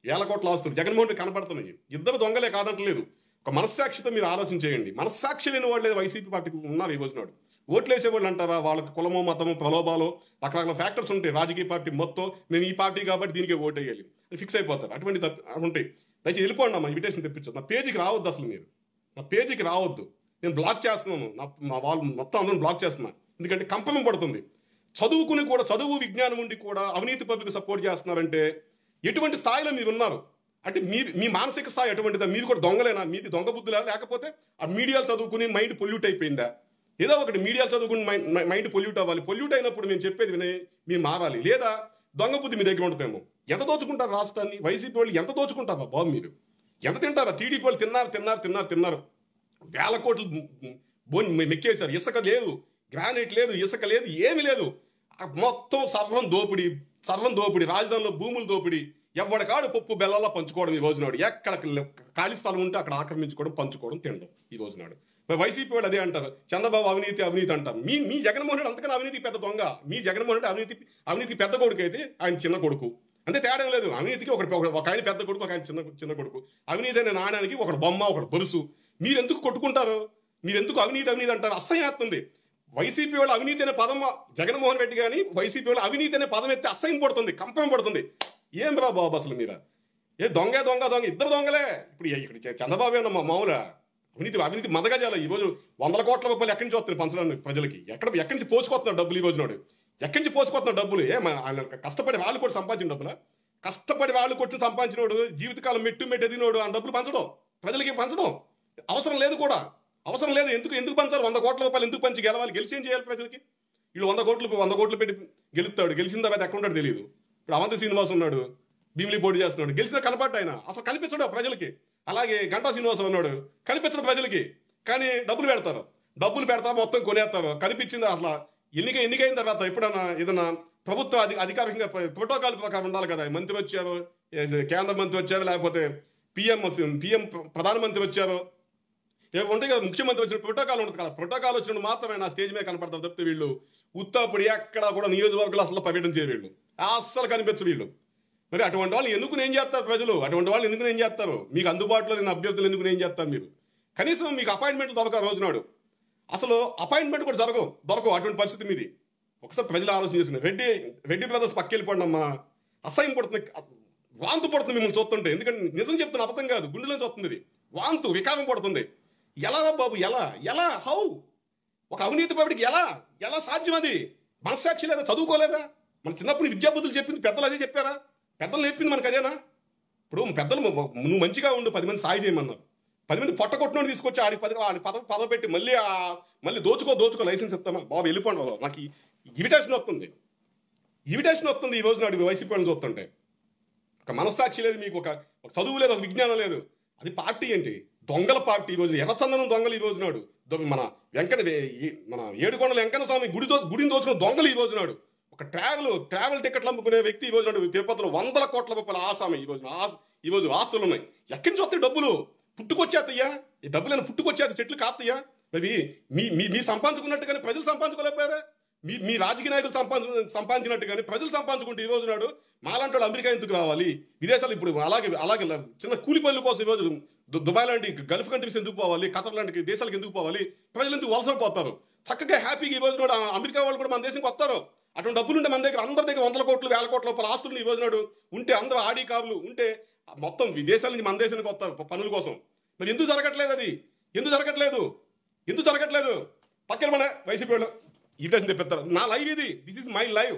1,000 కోట్ల ఆస్తులు జగన్మోహన్ రెడ్డి కనపడుతున్నాయి. ఇద్దరు దొంగలే కాదంటలేదు. ఒక మనస్సాక్షితో మీరు ఆలోచన చేయండి. మనస్సాక్షి లేని వాళ్ళు వైసీపీ పార్టీకి ఉన్నారు ఈ రోజునాడు. ఓట్లేసేవాళ్ళు అంటారా, వాళ్ళకి కులమో మతమో ప్రలోభాలు రకరకాల ఫ్యాక్టర్స్ ఉంటాయి. రాజకీయ పార్టీ మొత్తం నేను ఈ పార్టీ కాబట్టి దీనికే ఓటేయాలి ఫిక్స్ అయిపోతారు. అటువంటి ఉంటాయి. దయచేసి వెళ్ళిపోండి అమ్మా, ఇన్విటేషన్ తెప్పించదు. నా పేజీకి రావద్దు, అసలు మీరు నా పేజీకి రావద్దు. నేను బ్లాక్ చేస్తున్నాను, మా వాళ్ళు మొత్తం అందరం బ్లాక్ చేస్తున్నాను. ఎందుకంటే కంపనం పడుతుంది. చదువుకుని కూడా, చదువు విజ్ఞానం ఉండి కూడా అవినీతి పబ్లిక్ సపోర్ట్ చేస్తున్నారంటే ఎటువంటి స్థాయిలో మీరు ఉన్నారు? అంటే మీ మానసిక స్థాయి ఎటువంటిదా? మీరు కూడా దొంగలేనా? మీది దొంగ బుద్ధులా? లేకపోతే ఆ మీడియాలు చదువుకుని మైండ్ పొల్యూట్ అయిపోయిందా? ఏదో ఒకటి మీడియాలు చదువుకుని మైండ్ పొల్యూట్ అవ్వాలి. పొల్యూట్ అయినప్పుడు నేను చెప్పేది విని మీరు మారాలి. లేదా దొంగ బుద్ధి మీ దగ్గర ఉంటుందేమో. ఎంత దోచుకుంటారు రాష్ట్రాన్ని? వైసీపీ వాళ్ళు ఎంత దోచుకుంటారా బాబు? మీరు ఎంత తింటారా? టీడీపీ వాళ్ళు తిన్నారు. 1,000 కోట్లు మెక్కేశారు. ఇసుక లేదు, గ్రానైట్ లేదు, ఇసుక లేదు, ఏమీ లేదు. మొత్తం సర్వం దోపిడి. రాజధానిలో భూములు దోపిడి. ఎవరికాడు పప్పు బెల్లాలా పంచుకోవడం ఈ రోజునాడు. ఎక్కడ ఖాళీ స్థలం ఉంటే అక్కడ ఆక్రమించుకోవడం, పంచుకోవడం, తినడం ఈ రోజునాడు. మరి వైసీపీ వాళ్ళు అదే అంటారు, చంద్రబాబు అవినీతి అంటారు. మీ జగన్మోహన్ రెడ్డి అంతకన్నా అవినీతి పెద్ద దొంగ. మీ జగన్మోహన్ రెడ్డి అవినీతి పెద్ద కొడుకు అయితే ఆయన చిన్న కొడుకు. అంతే, తేడా లేదు. అవినీతికి ఒక ఆయన పెద్ద కొడుకు, ఒక ఆయన చిన్న కొడుకు. అవినీతి అనే నాణ్యానికి ఒకడు బొమ్మ, ఒకడు బొరుసు. మీరెందుకు కొట్టుకుంటారు? మీరెందుకు అవినీతి అంటారు? అసహ్యం. వైసీపీ వాళ్ళు అవినీతి అనే పదం, జగన్మోహన్ రెడ్డి కానీ వైసీపీ వాళ్ళు అవినీతి అనే పదం ఎత్తే అసహ్యం పడుతుంది, కంపం పడుతుంది. ఏం రా బాబు అసలు మీరా? దొంగ ఇద్దరు దొంగలే. ఇప్పుడు ఇక్కడ చంద్రబాబు ఏమన్నా మామూలు అవినీతి మదగజాల. ఈ రోజు 100 కోట్ల రూపాయలు ఎక్కడి నుంచి వస్తున్నాయి పంచడానికి ప్రజలకి? ఎక్కడి నుంచి పోసుకొస్తున్నారు డబ్బులు ఈ రోజునాడు? ఎక్కడి నుంచి పోసుకొస్తున్నారు డబ్బులు? కష్టపడి వాళ్ళు కూడా సంపాదించిన డబ్బులా? కష్టపడి వాళ్ళు కొట్టి సంపాదించినోడు జీవితకాలం మెట్టు ఎదిగినోడు ఆ డబ్బులు పంచడం, ప్రజలకి పంచడం అవసరం లేదు కూడా. అవసరం లేదు. ఎందుకు పంచాలి? 100 కోట్ల రూపాయలు ఎందుకు పంచి గెలవాలి? గెలిచి ఏం చేయాలి ప్రజలకి? వీళ్ళు 100 కోట్లు పెట్టి గెలుస్తాడు. గెలిచిన తర్వాత ఎక్కడ ఉంటాడు తెలియదు. ఇప్పుడు అవంతి శ్రీనివాస్ ఉన్నాడు, భీమిలి పోటీ చేస్తున్నాడు. గెలిచిన కనపడ్డ ఆయన అసలు కనిపించడు ప్రజలకి. అలాగే గంటా శ్రీనివాసం ఉన్నాడు, కనిపించడు ప్రజలకి. కానీ డబ్బులు పెడతారు, మొత్తం కొనేస్తారు. కనిపించింది అసలు ఎన్నికైన తర్వాత ఎప్పుడన్నా ఏదన్నా ప్రభుత్వ అధికారికంగా ప్రోటోకాల్ ప్రకారం ఉండాలి కదా. మంత్రి వచ్చారు, కేంద్ర మంత్రి వచ్చారు, లేకపోతే పిఎం ప్రధానమంత్రి వచ్చారు, ఉంటాయి కదా, ముఖ్యమంత్రి వచ్చిన ప్రోటోకాల్ ఉంటుంది కదా. ప్రోటోకాల్ వచ్చినప్పుడు మాత్రమే నా స్టేజ్ మీద కనపడతారు తప్పితే వీళ్ళు ఉత్తప్పుడు ఎక్కడ కూడా నియోజకవర్గాలు అసలు పర్యటన చేయరు. వీళ్ళు అస్సలు కనిపించరు వీళ్ళు. మరి అటువంటి వాళ్ళు ఎందుకు నేను చేస్తారు ప్రజలు? మీకు అందుబాటులో లేని అభ్యర్థులు ఎందుకు నేను చేస్తారు? మీరు కనీసం మీకు అపాయింట్మెంట్లు దొరక రోజునాడు. అసలు అపాయింట్మెంట్ కూడా దొరకవు అటువంటి పరిస్థితి మీది. ఒకసారి ప్రజలు ఆలోచన చేసిన రెడ్డి బ్రదర్స్ పక్కెళ్ళిపోండి అమ్మా. అసహ్యం పడుతుంది, వాంతు పడుతుంది మిమ్మల్ని చూస్తుంటే. ఎందుకంటే నిజం చెప్తున్న అబద్ధం కాదు, గుండెలోంచి వస్తుంది ఇది. వాంతు, వికారం పడుతుంది. ఎలా బాబు? ఎలా హౌ? ఒక అవినీతి పవిడికి ఎలా సాధ్యం? అది మనస్సాక్షి లేదా? చదువుకోలేదా? మన చిన్నప్పుడు విద్యాబుద్ధులు చెప్పింది పెద్దలు అదే చెప్పారా? పెద్దలు నేర్పింది మనకు అదేనా? ఇప్పుడు పెద్దలు నువ్వు మంచిగా ఉండు, 10 మంది సాయి చేయమన్నారు. 10 మంది పొట్టకొట్టినోడు తీసుకొచ్చి ఆడి పదవి పెట్టి మళ్ళీ దోచుకో లైసెన్స్ ఇస్తామా? బాబు వెళ్ళిపోండి బాబు. నాకు ఇవిటేషన్ వస్తుంది ఈ రోజు నాడు వైసీపీ వాళ్ళని చూస్తుంటే. ఒక మనస్సాక్షి లేదు మీకు, ఒక చదువు లేదు, ఒక విజ్ఞానం లేదు. అది పార్టీ ఏంటి? దొంగల పార్టీ. ఈ రోజు ఎర్రచందనం దొంగలు ఈ రోజు నాడు. మన ఏడుకొండల వెంకన్న స్వామి గుడిని దోచుకున్న దొంగలు ఈ రోజు నాడు. ఒక ట్రావెల్ టికెట్లు అమ్ముకునే వ్యక్తి ఈ రోజు నాడు తిరుపతిలో 100 కోట్ల రూపాయల ఆసామి ఈ రోజు ఆస్తులు ఉన్నాయి. ఎక్కడి నుంచి వస్తాయి డబ్బులు? పుట్టుకొచ్చేతయ్యా, ఈ డబ్బులను పుట్టుకొచ్చేది, చెట్లు కాస్తయ్యా. అవి మీరు సంపాదించుకున్నట్టుగానే ప్రజలు సంపాదించుకోలేకపోయారా? మీ రాజకీయ నాయకులు సంపాదించినట్టుగానే ప్రజలు సంపాదించుకుంటే ఈ రోజు నాడు మాలాంటి వాళ్ళు అమెరికా ఎందుకు రావాలి, విదేశాలు ఇప్పుడు అలాగే అలాగే చిన్న కూలి పనుల కోసం ఈరోజు దుబాయ్ లాంటి గల్ఫ్ కంట్రీస్ ఎందుకు పోవాలి, ఖతర్ లాంటి దేశాలకు ఎందుకు పోవాలి, ప్రజలు ఎందుకు వలస పోతారు? చక్కగా హ్యాపీగా ఈ రోజు నాడు అమెరికా వాళ్ళు కూడా మన దేశంకి వస్తారు. అటువంటి డబ్బులు ఉంటే మన దగ్గర అందరి దగ్గర 100 కోట్లు 1000 కోట్ల రూపాయల ఆస్తులు ఈ రోజు నాడు ఉంటే, అందరూ ఆడి కార్లు ఉంటే మొత్తం విదేశాల నుంచి మన దేశానికి వస్తారు పనుల కోసం. మరి ఎందుకు జరగట్లేదు? అది ఎందుకు జరగట్లేదు? ఎందుకు జరగట్లేదు? పక్కన మన వైసీపీ వాళ్ళు ఇన్విటేషన్ తెప్పిస్తారు. నా లైవ్ ఇది, దిస్ ఇస్ మై లైవ్,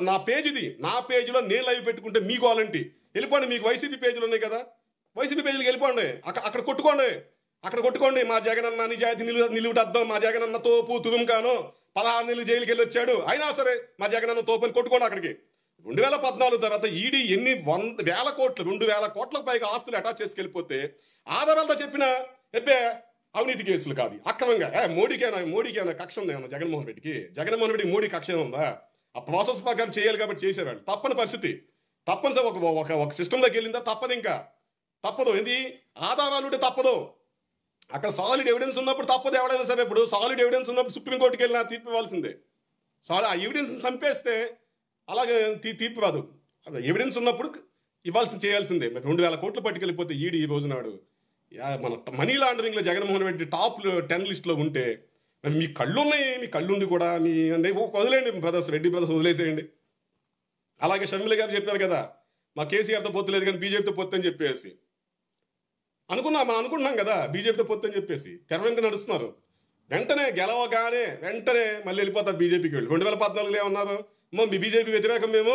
నా పేజ్ ఇది. నా పేజీలో నేను లైవ్ పెట్టుకుంటే మీకు వాళ్ళంటి వెళ్ళిపోండి. మీకు వైసీపీ పేజీలు ఉన్నాయి కదా, వైసీపీ పేజీలకు వెళ్ళిపోండి, అక్కడ కొట్టుకోండి. మా జగన్ అన్న నిజాయితీ నిలువుటద్దాం, మా జగన్ అన్న తోపు తురుముకాను 16 నెలలు జైలుకి వెళ్ళి వచ్చాడు, అయినా సరే మా జగన్ అన్న తోపు అని కొట్టుకోండి. అక్కడికి 2014 తర్వాత ఈడీ ఎన్ని 100,000 కోట్లు 2,000 కోట్లకు పైగా ఆస్తులు అటాచ్ చేసుకెళ్ళిపోతే ఆధారాలతో చెప్పిన ఎబ్బే అవినీతి కేసులు కాదు, అక్రమంగా మోడీకేనా కక్ష ఉందా ఏమన్నా? జగన్మోహన్ రెడ్డికి మోడీ కక్ష ఉందా? ఆ ప్రాసెస్ ప్రకారం చేయాలి కాబట్టి చేసేవాళ్ళు. తప్పని పరిస్థితి, తప్పనిసరి ఒక సిస్టంలోకి వెళ్ళిందా తప్పదు. ఏంది ఆధారాలు ఉంటే తప్పదు. అక్కడ సాలిడ్ ఎవిడెన్స్ ఉన్నప్పుడు తప్పదు. ఎవడైనా సరే ఇప్పుడు సాలిడ్ ఎవిడెన్స్ ఉన్నప్పుడు సుప్రీంకోర్టుకి వెళ్ళినా తీర్పు ఇవ్వాల్సిందే. ఆ ఎవిడెన్స్ చంపేస్తే అలాగే తీర్పు రాదు. ఎవిడెన్స్ ఉన్నప్పుడు చేయాల్సిందే. 2,000 కోట్లు పట్టుకెళ్ళిపోతే ఈడీ ఈ రోజు నాడు మన మనీ లాండరింగ్లో జగన్మోహన్ రెడ్డి టాప్ 10 లిస్టులో ఉంటే, మరి మీ కళ్ళు ఉన్నాయి, మీ కళ్ళుండి కూడా మీ వదిలేయండి బ్రదర్స్, రెడ్డి బ్రదర్స్ వదిలేసేయండి. అలాగే షర్మిల గారు చెప్పారు కదా, మా కేసీఆర్తో పొత్తు లేదు కానీ బీజేపీతో పొత్తు అని చెప్పేసి మనం అనుకుంటున్నాం కదా, బీజేపీతో పొత్తు అని చెప్పేసి తెర వెంట నడుస్తున్నారు. వెంటనే మళ్ళీ వెళ్ళిపోతారు బీజేపీకి వెళ్ళి. 2014 ఏమన్నారు, మీ బీజేపీ వ్యతిరేకం, మేము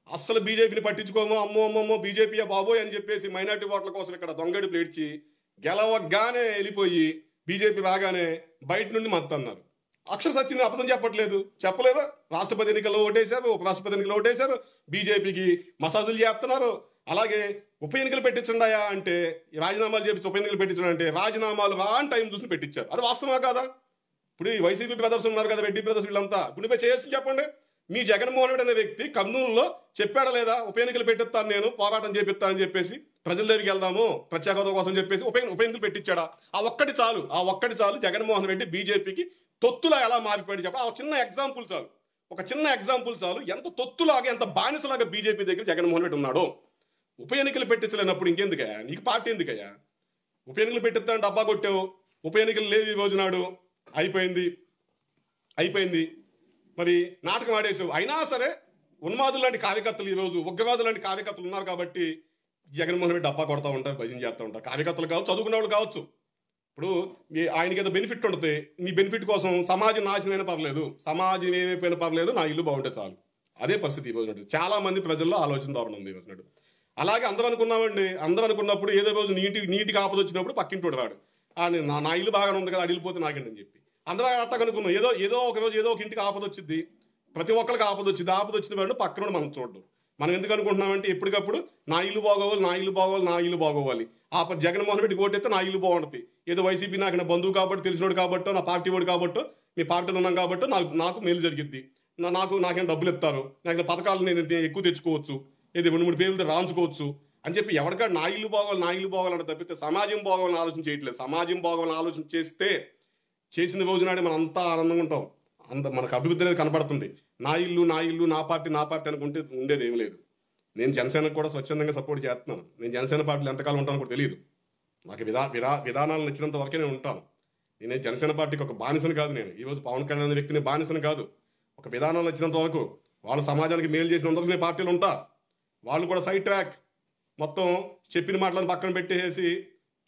అస్సలు బీజేపీని పట్టించుకోము, అమ్మో బీజేపీ బాబోయ్ అని చెప్పేసి మైనార్టీ ఓట్ల కోసం ఇక్కడ దొంగడి ప్లేడ్చి గెలవగానే వెళ్ళిపోయి బీజేపీ రాగానే బయట నుండి మద్దతు అన్నారు. అక్షర సత్యం అబద్ధం చెప్పలేదా? రాష్ట్రపతి ఎన్నికల్లో ఓటేశారు, ఉపరాష్ట్రపతి ఎన్నికల్లో ఓటేశారు, బీజేపీకి మసాజులు చేస్తున్నారు. అలాగే ఉప ఎన్నికలు పెట్టించండాయా అంటే, రాజీనామాలు చేపించి ఉప ఎన్నికలు పెట్టించడం అంటే రాజీనామాలు రాని టైం చూసి పెట్టించారు. అది వాస్తవా కాదా? ఇప్పుడు ఈ వైసీపీ బ్రదర్స్ ఉన్నారు కదా, రెడ్డి బ్రదర్స్, వీళ్ళంతా ఇప్పుడు చేసి చెప్పండి. మీ జగన్మోహన్ రెడ్డి అనే వ్యక్తి కర్నూలులో చెప్పాడా లేదా, ఉప ఎన్నికలు పెట్టిస్తాను, నేను పోరాటం చేపిస్తానని చెప్పేసి, ప్రజల దగ్గరికి వెళ్దాము ప్రత్యేక హోదా కోసం చెప్పేసి ఉప ఎన్నికలు పెట్టించాడా? ఆ ఒక్కటి చాలు జగన్మోహన్ రెడ్డి బీజేపీకి తొత్తులా ఎలా మారిపోయాడు చెప్ప. ఒక చిన్న ఎగ్జాంపుల్ చాలు ఎంత తొత్తులాగా, ఎంత బానిసలాగా బీజేపీ దగ్గర జగన్మోహన్ రెడ్డి ఉన్నాడు. ఉప ఎన్నికలు పెట్టించలేనప్పుడు ఇంకెందుకయ్యా నీకు పార్టీ? ఎందుకయ్యా ఉప ఎన్నికలు పెట్టిస్తాను, డబ్బా కొట్టావు, ఉప ఎన్నికలు లేదు ఈ రోజు నాడు, అయిపోయింది. మరి నాటకం ఆడేసావు. అయినా సరే ఉన్మాదులు లాంటి కార్యకర్తలు, ఈరోజు ఉగ్రవాదులు లాంటి కార్యకర్తలు ఉన్నారు కాబట్టి జగన్మోహన్ రెడ్డి డబ్బా కొడతా ఉంటారు, భజన చేస్తూ ఉంటారు. కార్యకర్తలు కావచ్చు, చదువుకున్న వాళ్ళు కావచ్చు. ఇప్పుడు ఆయనకి ఏదో బెనిఫిట్ ఉంటుంది, నీ బెనిఫిట్ కోసం సమాజం నాశనమైనా పర్లేదు, సమాజం ఏమైపోయినా పర్లేదు, నా ఇల్లు బాగుంటే చాలు. అదే పరిస్థితి ఈ రోజు చాలా మంది ప్రజల్లో ఆలోచన ధోరణి ఉంది ఈ రోజు. అలాగే అందరూ అనుకున్నప్పుడు ఏదో రోజు నీటికి ఆపద వచ్చినప్పుడు పక్కింటోడు రాడు, నా ఇల్లు బాగానే ఉంది కదా, అడిగిపోతే నాకండి అని చెప్పి అందరూ అట్టగా అనుకున్నాం. ఏదో ఒక రోజు ఏదో ఒక ఇంటికి ఆపద వచ్చింది, ప్రతి ఒక్కరికి ఆపద వచ్చిన వాడు పక్కన మనం చూడడం. మనం ఎందుకు అనుకుంటున్నామంటే ఎప్పటికప్పుడు నా ఇల్లు బాగోవాలి. జగన్మోహన్ రెడ్డి ఓటైతే నా ఇల్లు బాగుంటుంది. ఏదో వైసీపీ నాకు నా బంధువు కాబట్టి, తెలిసినోడు కాబట్టో, నా పార్టీ వాడు కాబట్టో, మీ పార్టీలో ఉన్నాం కాబట్టో నాకు మేలు జరిగిద్ది, నాకేం డబ్బులు ఇస్తారు, నాకు పథకాలు నేను ఎక్కువ తెచ్చుకోవచ్చు, ఏదో 2-3 పేర్లతో రాంచుకోవచ్చు అని చెప్పి ఎవరికాడు నా ఇల్లు బాగోవాలంటే తప్పితే సమాజం బాగోవాలని ఆలోచన చేయట్లేదు. సమాజం బాగోవాలని ఆలోచన చేసిన రోజు నాడే మనం అంతా ఆనందంగా ఉంటాం, మనకు అభివృద్ధి అనేది కనబడుతుంది. నా ఇల్లు నా పార్టీ అనుకుంటే ఉండేది ఏమి లేదు. నేను జనసేనకు కూడా స్వచ్ఛందంగా సపోర్ట్ చేస్తున్నాను. నేను జనసేన పార్టీలో ఎంతకాలం ఉంటానో కూడా తెలియదు. నాకు విధానాలు నచ్చినంత వరకే నేను ఉంటాను. నేను జనసేన పార్టీకి ఒక బానిసను కాదు. నేను ఈరోజు పవన్ కళ్యాణ్ అనే వ్యక్తిని బానిసను కాదు. ఒక విధానాలు నచ్చినంత వరకు, వాళ్ళు సమాజానికి మేలు చేసినంత నేను పార్టీలో ఉంటా. వాళ్ళు కూడా సైడ్ ట్రాక్ మొత్తం చెప్పిన మాటలను పక్కన పెట్టేసి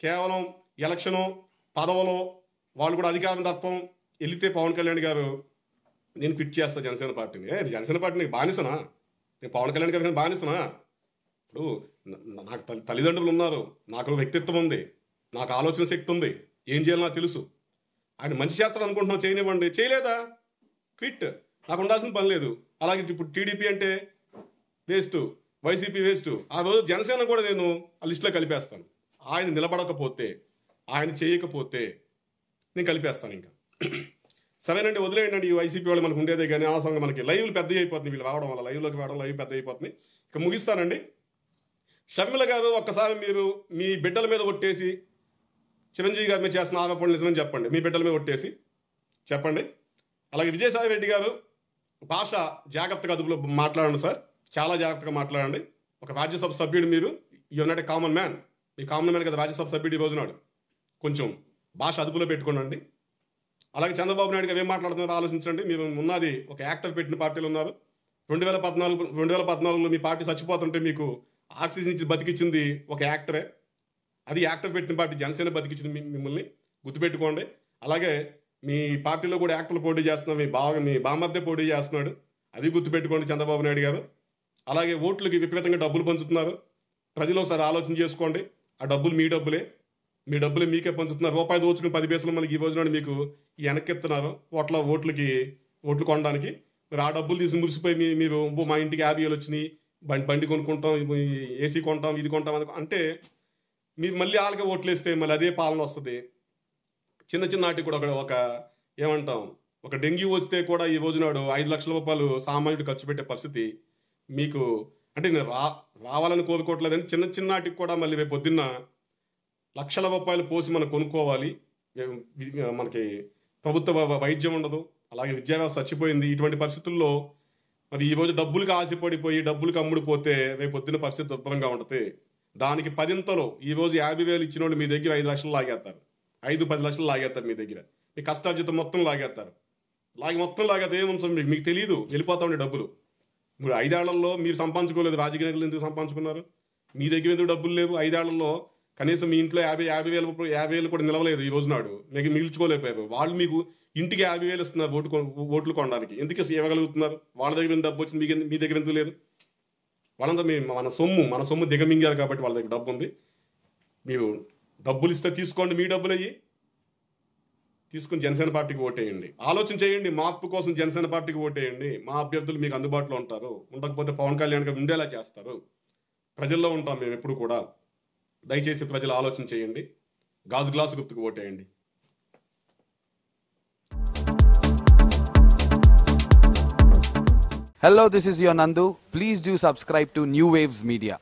కేవలం ఎలక్షను పదవులో వాళ్ళు కూడా అధికారం తత్వం వెళితే పవన్ కళ్యాణ్ గారు నేను క్విట్ చేస్తా జనసేన పార్టీని. జనసేన పార్టీ నీకు బానిసనా? నేను పవన్ కళ్యాణ్ గారికి బానిసనా? ఇప్పుడు నాకు తల్లిదండ్రులు ఉన్నారు, నాకు వ్యక్తిత్వం ఉంది, నాకు ఆలోచన శక్తి ఉంది, ఏం చేయాలో నాకు తెలుసు. ఆయన మంచి చేస్తాడు అనుకుంటున్నాం, చేయనివ్వండి. చేయలేదా క్విట్, నాకు ఉండాల్సిన పని లేదు. అలాగే ఇప్పుడు టీడీపీ అంటే వేస్ట్, వైసీపీ వేస్ట్. ఆ రోజు జనసేన కూడా నేను ఆ లిస్టులో కలిపేస్తాను. ఆయన నిలబడకపోతే, ఆయన చేయకపోతే నేను కలిపేస్తాను. ఇంకా సరేనండి, వదిలేయండి. ఈ వైసీపీ వాళ్ళు మనకు ఉండేదే కానీ అనవసరంగా మనకి లైవ్లు పెద్ద అయిపోతుంది, వీళ్ళు రావడం వల్ల లైవ్లోకి రావడం, లైవ్ పెద్ద అయిపోతుంది. ఇక ముగిస్తానండి. షర్మిల గారు, ఒక్కసారి మీరు మీ బిడ్డల మీద కొట్టేసి చిరంజీవి గారి మీద చేస్తున్న ఆరోపణలు నిజమని చెప్పండి, మీ బిడ్డల మీద ఒట్టేసి చెప్పండి. అలాగే విజయసాయి రెడ్డి గారు భాష జాగ్రత్తగా అదుపులో మాట్లాడండి సార్, చాలా జాగ్రత్తగా మాట్లాడండి. ఒక రాజ్యసభ సభ్యుడు మీరు, you not a common man. Me common man కదా రాజ్యసభ సభ్యుడు ఈ రోజునాడు. కొంచెం భాష అదుపులో పెట్టుకోండి. అలాగే చంద్రబాబు నాయుడు గారు ఏం మాట్లాడుతున్నారో ఆలోచించండి. మీరు ఉన్నది ఒక యాక్టర్ పెట్టిన పార్టీలు ఉన్నారు. 2014లో మీ పార్టీ చచ్చిపోతుంటే మీకు ఆక్సిజన్ ఇచ్చి బతికిచ్చింది ఒక యాక్టరే. అది యాక్టర్ పెట్టిన పార్టీ జనసేన బతికిచ్చింది మిమ్మల్ని, గుర్తుపెట్టుకోండి. అలాగే మీ పార్టీలో కూడా యాక్టర్లు పోటీ చేస్తున్నారు, మీ బామర్దే పోటీ చేస్తున్నాడు, అది గుర్తుపెట్టుకోండి చంద్రబాబు నాయుడు గారు. అలాగే ఓట్లకి విపరీతంగా డబ్బులు పంచుతున్నారు. ప్రజలు ఒకసారి ఆలోచన చేసుకోండి. ఆ డబ్బులు మీ డబ్బులే మీకే పంచుతున్నారు. రూపాయి దోచుకుని 10 పైసలు మనకి ఈ రోజున మీకు వెనక్కిస్తున్నారు ఓట్లు కొనడానికి. మీరు ఆ డబ్బులు తీసి మురిసిపోయి మీరు మా ఇంటికి 50,000 వచ్చినాయి, బండి కొనుక్కుంటాం, ఏసీ కొంటాం, ఇది కొంటాం అంటే మీరు మళ్ళీ వాళ్ళకే ఓట్లు వేస్తే మళ్ళీ అదే పాలన వస్తుంది. చిన్న నాటికి కూడా ఒక ఏమంటాం, ఒక డెంగ్యూ వస్తే కూడా ఈ రోజునాడు 5 లక్షల రూపాయలు సామాన్యుడు ఖర్చు పెట్టే పరిస్థితి మీకు. అంటే నేను రావాలని కోరుకోవట్లేదని చిన్నటికి కూడా మళ్ళీ రేపు పొద్దున్న లక్షల రూపాయలు పోసి మనం కొనుక్కోవాలి. మనకి ప్రభుత్వ వైద్యం ఉండదు, అలాగే విద్యా వ్యవస్థ చచ్చిపోయింది. ఇటువంటి పరిస్థితుల్లో మరి ఈరోజు డబ్బులకు ఆశపడిపోయి డబ్బులకు అమ్ముడిపోతే రేపు పొద్దున్న పరిస్థితి దుర్భరంగా ఉంటుంది. దానికి 10ంతలో ఈరోజు 50,000 ఇచ్చిన వాళ్ళు మీ దగ్గర 5 లక్షలు లాగేస్తారు, 5-10 లక్షలు లాగేస్తారు మీ దగ్గర. మీ కష్టార్జితం మొత్తం లాగేస్తారు. మొత్తం లాగేస్తే ఏముంటుంది మీకు తెలియదు, వెళ్ళిపోతా ఉండే డబ్బులు. ఇప్పుడు 5 ఏళ్లలో మీరు సంపాదించుకోలేదు, రాజకీయ నాయకులు ఎందుకు సంపాదించుకున్నారు? మీ దగ్గర ఎందుకు డబ్బులు లేవు? 5 ఏళ్లలో కనీసం మీ ఇంట్లో 50,000 కూడా నిలవలేదు ఈ రోజు నాడు, మీకు మిగిల్చుకోలేకపోయారు. వాళ్ళు మీకు ఇంటికి 50,000 ఇస్తున్నారు ఓట్లు కొనడానికి. ఎందుకు ఇవ్వగలుగుతున్నారు? వాళ్ళ దగ్గర డబ్బు వచ్చింది, మీ దగ్గర ఎందుకు లేదు? వాళ్ళంతా మన సొమ్ము దిగమింగారు కాబట్టి వాళ్ళ దగ్గర డబ్బు ఉంది. మీరు డబ్బులు ఇస్తే తీసుకోండి, మీ డబ్బులు అయ్యి తీసుకుని జనసేన పార్టీకి ఓటేయండి. ఆలోచన చేయండి, మార్పు కోసం జనసేన పార్టీకి ఓటేయండి. మా అభ్యర్థులు మీకు అందుబాటులో ఉంటారు. ఉండకపోతే పవన్ కళ్యాణ్ గారు ఉండేలా చేస్తారు. ప్రజల్లో ఉంటాం మేము ఎప్పుడు కూడా. దయచేసి ప్రజలు ఆలోచన చేయండి, గాజు గ్లాసు గుర్తుకు ఓటేయండి. Hello, this is your Nandu. Please do subscribe to New Waves Media.